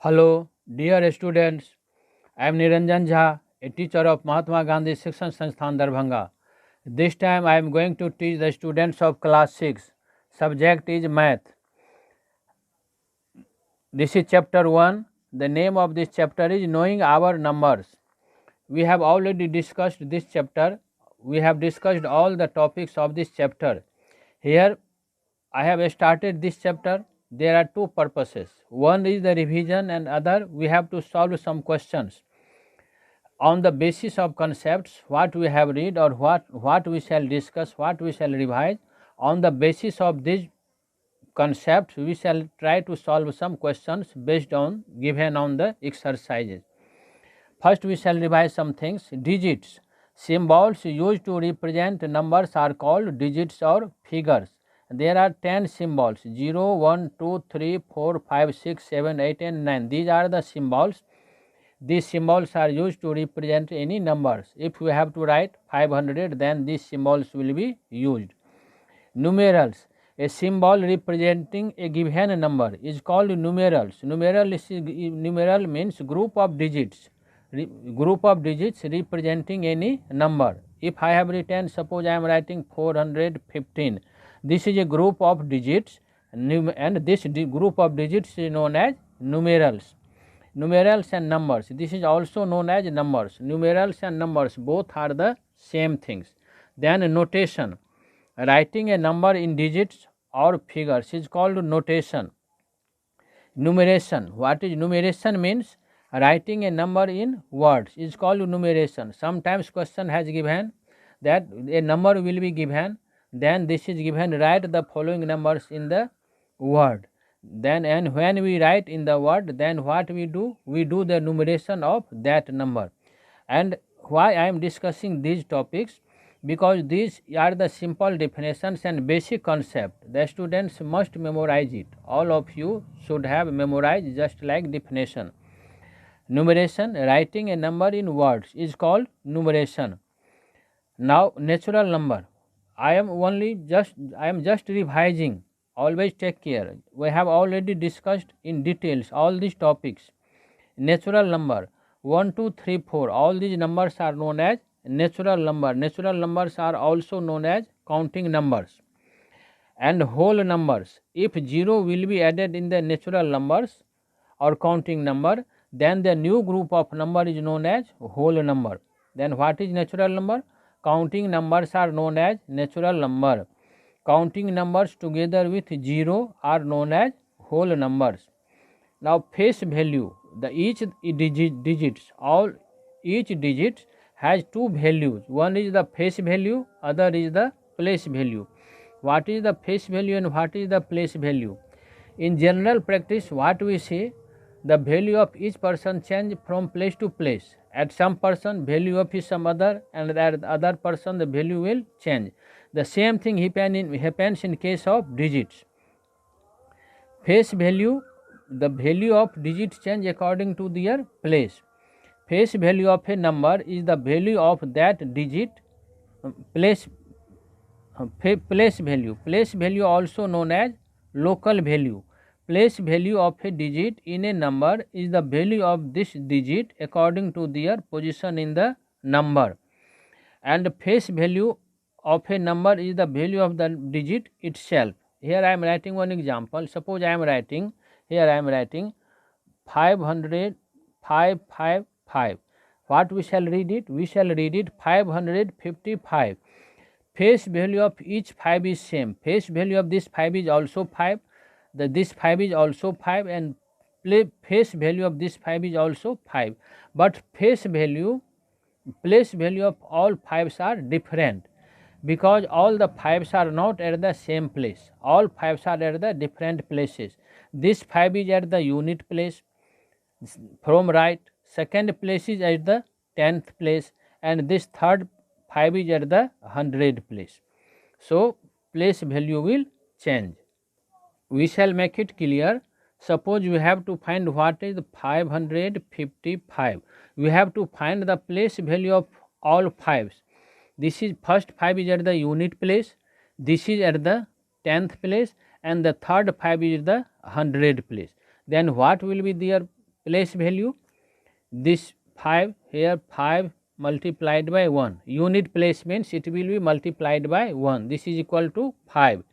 Hello, dear students. I am Niranjan Jha, a teacher of Mahatma Gandhi Shikshan Sansthan Darbhanga. This time I am going to teach the students of class 6. Subject is math. This is chapter 1. The name of this chapter is Knowing Our Numbers. We have already discussed this chapter. We have discussed all the topics of this chapter. Here I have started this chapter. There are two purposes. One is the revision and other we have to solve some questions. On the basis of concepts, what we have read or what we shall discuss, what we shall revise, on the basis of these concepts, we shall try to solve some questions based on given on the exercises. First, we shall revise some things. Digits. Symbols used to represent numbers are called digits or figures. There are 10 symbols 0, 1, 2, 3, 4, 5, 6, 7, 8, and 9. These are the symbols. These symbols are used to represent any numbers. If we have to write 500, then these symbols will be used. Numerals. A symbol representing a given number is called numerals. Numeral means group of digits. Group of digits representing any number. If I have written, suppose I am writing 415. This is a group of digits, and this group of digits is known as numerals. Numerals and numbers, this is also known as numbers. Numerals and numbers both are the same things. Then notation. Writing a number in digits or figures is called notation. Numeration. What is numeration means? Writing a number in words is called numeration. Sometimes question has given that a number will be given, then this is given, write the following numbers in the word. Then and when we write in the word, then what we do the numeration of that number. And why I am discussing these topics? Because these are the simple definitions and basic concept. The students must memorize it. All of you should have memorized just like definition. Numeration, writing a number in words is called numeration. Now natural number, I am just revising. Always take care. We have already discussed in details all these topics. Natural number 1, 2, 3, 4. All these numbers are known as natural number. Natural numbers are also known as counting numbers. And whole numbers. If 0 will be added in the natural numbers or counting number, then the new group of number is known as whole number. Then what is natural number? Counting numbers are known as natural number. Counting numbers together with 0 are known as whole numbers. Now face value, the each digit has two values. One is the face value, other is the place value. What is the face value and what is the place value? In general practice, what we say, the value of each person change from place to place. At some person value of is some other, and at other person the value will change. The same thing happens in case of digits. Face value, the value of digits change according to their place. Face value of a number is the value of that digit. Place value. Place value also known as local value. Place value of a digit in a number is the value of this digit according to their position in the number. And face value of a number is the value of the digit itself. Here I am writing one example. Suppose I am writing 555. What we shall read it? We shall read it 555. Face value of each 5 is same. Face value of this 5 is also 5. This 5 is also 5, and face value of this 5 is also 5. But place value of all 5s are different, because all the 5s are not at the same place. All 5s are at the different places. This 5 is at the unit place from right, second place is at the 10th place, and this third 5 is at the 100th place. So place value will change. We shall make it clear. Suppose we have to find what is 555. We have to find the place value of all 5s. This is first 5 is at the unit place, this is at the 10th place, and the third 5 is the 100th place. Then what will be their place value. This 5 here, 5 multiplied by 1. Unit place means it will be multiplied by 1. This is equal to 5.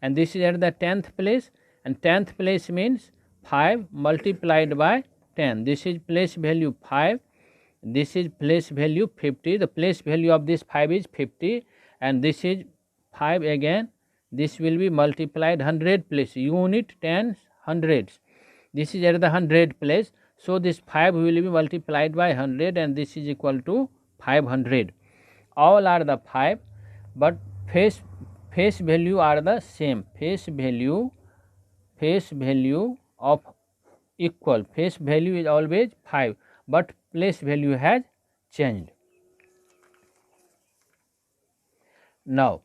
And this is at the 10th place, and 10th place means 5 multiplied by 10. This is place value 5. This is place value 50. The place value of this 5 is 50, and this is 5 again. This will be multiplied 100 place. Unit, tens, hundreds. This is at the 100 place. So this 5 will be multiplied by 100, and this is equal to 500. All are the 5, but face value are the same. Face value of equal. Face value is always 5, but place value has changed. Now,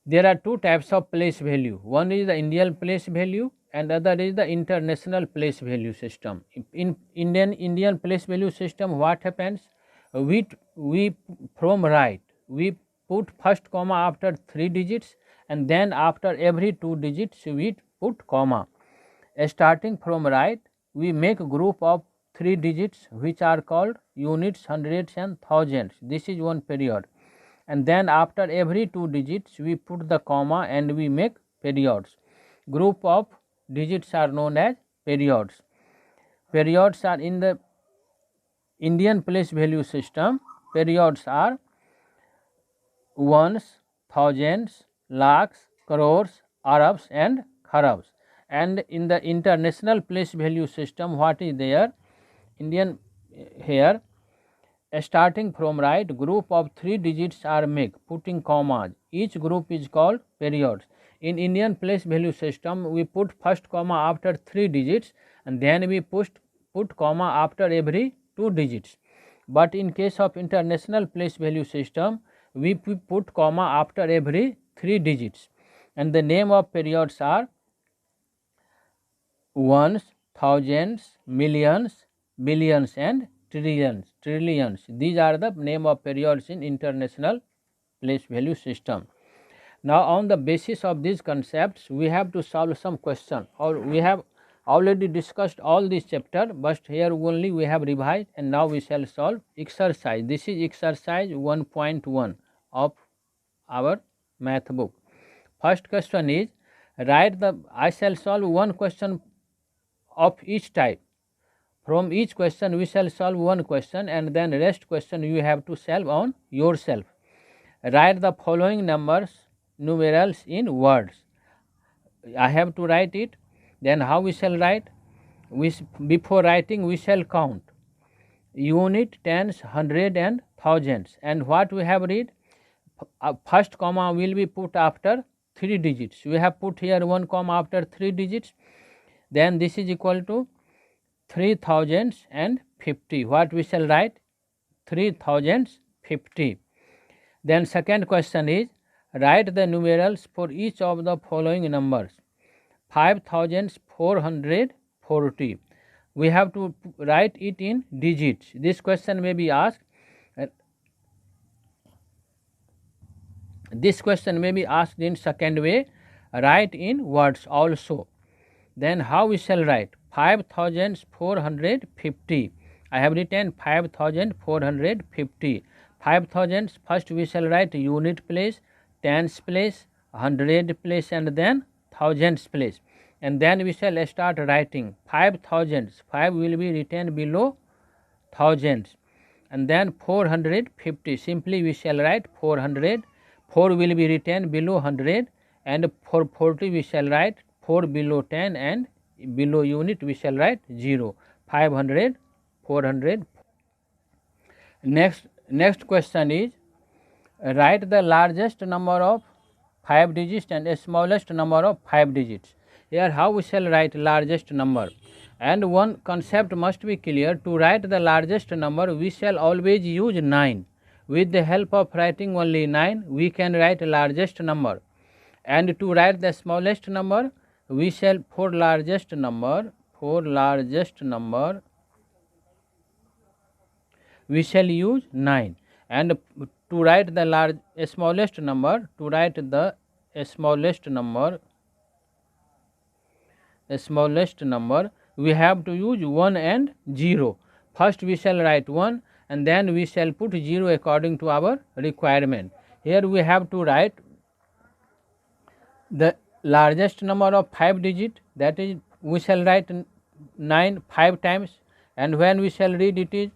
there are two types of place value. One is the Indian place value, and other is the international place value system. In Indian place value system, what happens? We from right, we put first comma after 3 digits, and then after every 2 digits we put comma. Starting from right, we make a group of 3 digits which are called units, hundreds and thousands. This is one period. And then after every 2 digits we put the comma and we make periods. Group of digits are known as periods. Periods are in the Indian place value system. Periods are ones, thousands, lakhs, crores, arabs and kharabs. And in the international place value system, what is there? Indian here, starting from right, group of 3 digits are made, putting commas. Each group is called periods. In Indian place value system, we put first comma after 3 digits, and then we put comma after every 2 digits. But in case of international place value system, we put comma after every 3 digits. And the name of periods are ones, thousands, millions, billions and trillions. These are the name of periods in international place value system. Now, on the basis of these concepts, we have to solve some question, or we have already discussed all this chapter, but here only we have revised, and now we shall solve exercise. This is exercise 1.1 of our math book. First question is, I shall solve one question of each type. From each question we shall solve one question, and then rest question you have to solve on yourself. Write the following numerals in words. I have to write it. Then how we shall write? Before writing we shall count. Unit, tens, hundred and thousands. And what we have read? First comma will be put after 3 digits. We have put here 1 comma after 3 digits. Then this is equal to 3050. What we shall write? 3050. Then second question is, write the numerals for each of the following numbers. 5440. We have to write it in digits. This question may be asked. This question may be asked in second way, write in words also. Then how we shall write? 5450. I have written 5450. 5000 first we shall write unit place, tens place, hundred place, and then thousands place. And then we shall start writing 5000. 5 will be written below thousands. And then 450. Simply we shall write 400. 4 will be written below 100. And for 40 we shall write 4 below 10, and below unit we shall write 0. 500, 400. Next question is, write the largest number of 5 digits and the smallest number of 5 digits. Here how we shall write largest number? And one concept must be clear. To write the largest number we shall always use 9. With the help of writing only 9 we can write largest number. And to write the smallest number we shall, for largest number we shall use 9. And to write the smallest number we have to use 1 and 0. First we shall write 1 and then we shall put 0 according to our requirement. Here we have to write the largest number of 5 digit, that is we shall write 9 5 times, and when we shall read it is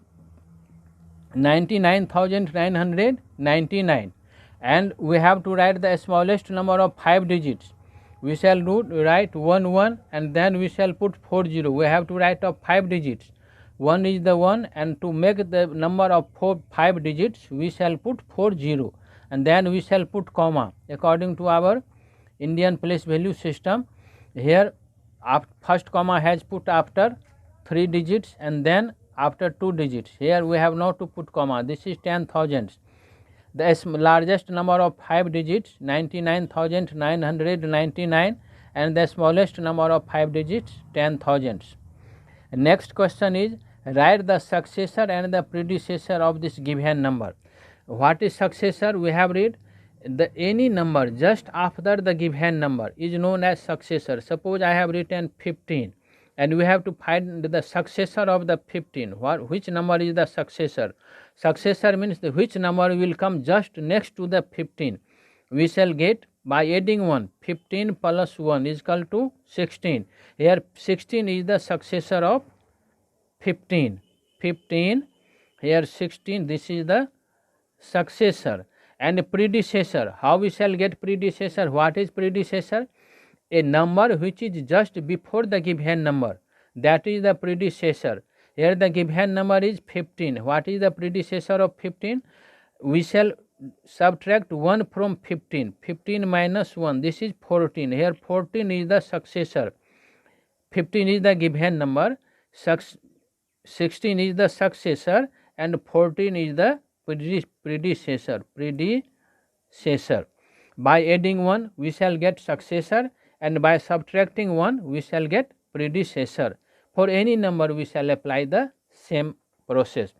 99,999, and we have to write the smallest number of 5 digits. We shall write 1 1 and then we shall put 4 0. We have to write of 5 digits. 1 is the 1, and to make the number of 5 digits we shall put 4 0, and then we shall put comma according to our Indian place value system. Here first comma has put after 3 digits and then after 2 digits. Here we have not to put comma. This is 10,000. The largest number of 5 digits 99,999, and the smallest number of 5 digits 10,000. Next question is, write the successor and the predecessor of this given number. What is successor? We have read any number just after the given number is known as successor. Suppose I have written 15 and we have to find the successor of the 15. Which number is the successor? Successor means which number will come just next to the 15. We shall get by adding 1. 15 plus 1 is equal to 16. Here 16 is the successor of 15. 15, here 16, this is the successor. And predecessor, how we shall get predecessor? What is predecessor? A number which is just before the given number, that is the predecessor. Here the given number is 15. What is the predecessor of 15? We shall subtract 1 from 15. 15 minus 1, this is 14. Here 14 is the successor. 15 is the given number, 16 is the successor, and 14 is the predecessor. By adding 1 we shall get successor, and by subtracting 1 we shall get predecessor. For any number we shall apply the same process.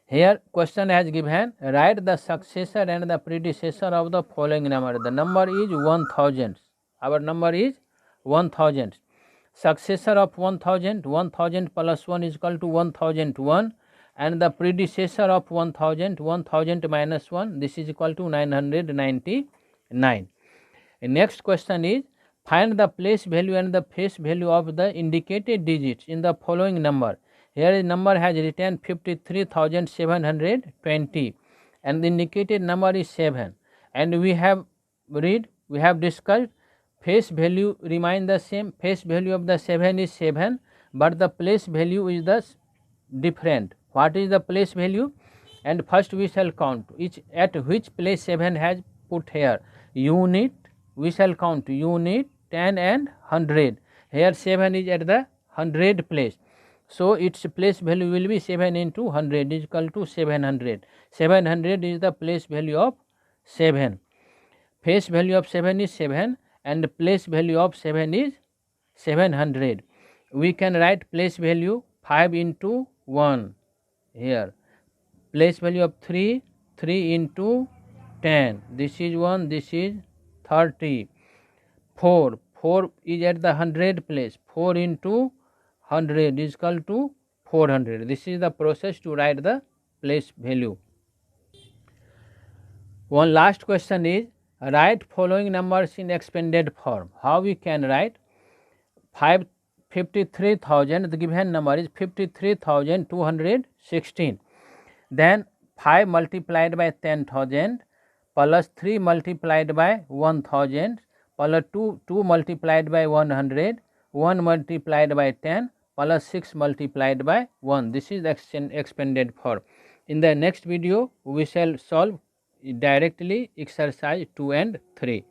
Here question has given, write the successor and the predecessor of the following number. The number is 1000. Our number is 1000. Successor of 1000, 1000 plus 1 is equal to 1001, and the predecessor of 1000, 1000 minus 1, this is equal to 999. Next question is, find the place value and the face value of the indicated digits in the following number. Here the number has written 53,720 and the indicated number is 7, and we have discussed face value remain the same. Face value of the 7 is 7, but the place value is the different. What is the place value? And first we shall count at which place 7 has put here. Unit, we shall count unit, 10 and 100. Here 7 is at the 100 place, so its place value will be 7 into 100 is equal to 700. 700 is the place value of 7. Face value of 7 is 7 and the place value of 7 is 700. We can write place value 5 into 1. Here place value of 3 into 10, this is 1, this is 30. 4 is at the 100 place, 4 into 100 is equal to 400. This is the process to write the place value. One last question is, write following numbers in expanded form. How we can write? 53,000, the given number is 53,216. Then 5 multiplied by 10,000 plus 3 multiplied by 1,000 plus 2 multiplied by 100, 1 multiplied by 10 plus 6 multiplied by 1. This is expanded form. In the next video we shall solve directly exercise 2 and 3.